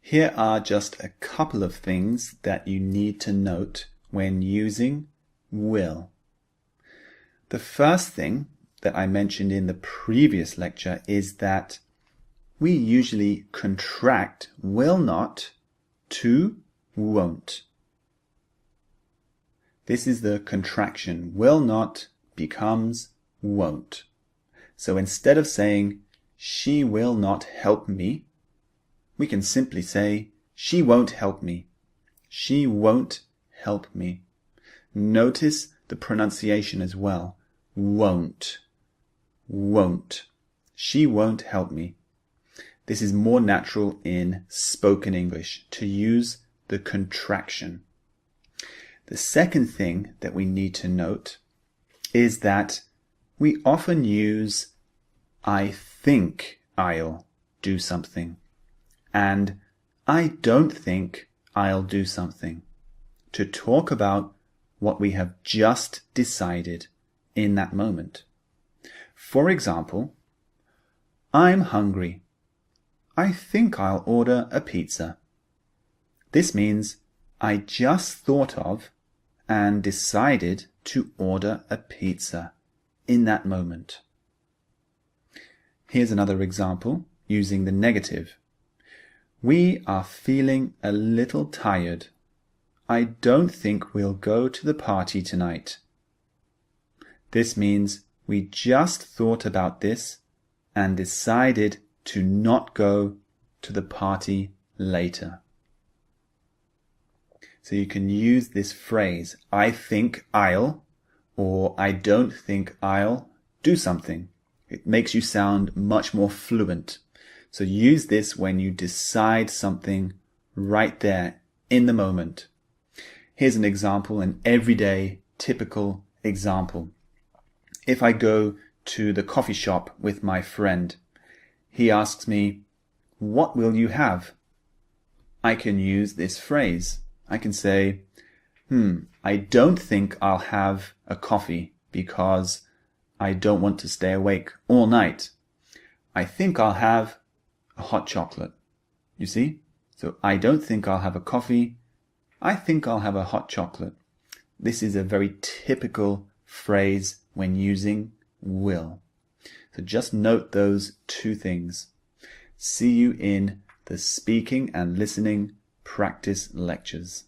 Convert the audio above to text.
Here are just a couple of things that you need to note when using will. The first thing that I mentioned in the previous lecture is that we usually contract will not to won't. This is the contraction. Will not becomes won't. So instead of saying, she will not help me, we can simply say, she won't help me. She won't help me. Notice the pronunciation as well. Won't. Won't. She won't help me. This is more natural in spoken English, to use the contraction. The second thing that we need to note is that we often use I think I'll do something and I don't think I'll do something to talk about what we have just decided in that moment. For example, I'm hungry. I think I'll order a pizza. This means I just thought of and decided to order a pizza in that moment. Here's another example using the negative. We are feeling a little tired. I don't think we'll go to the party tonight. This means we just thought about this and decided to not go to the party later. So you can use this phrase, I think I'll, or I don't think I'll do something. It makes you sound much more fluent. So use this when you decide something right there in the moment. Here's an example, an everyday, typical example. If I go to the coffee shop with my friend, he asks me, what will you have? I can use this phrase. I can say, I don't think I'll have a coffee because I don't want to stay awake all night. I think I'll have a hot chocolate. You see? So I don't think I'll have a coffee. I think I'll have a hot chocolate. This is a very typical phrase when using will. So just note those two things. See you in the speaking and listening practice lectures.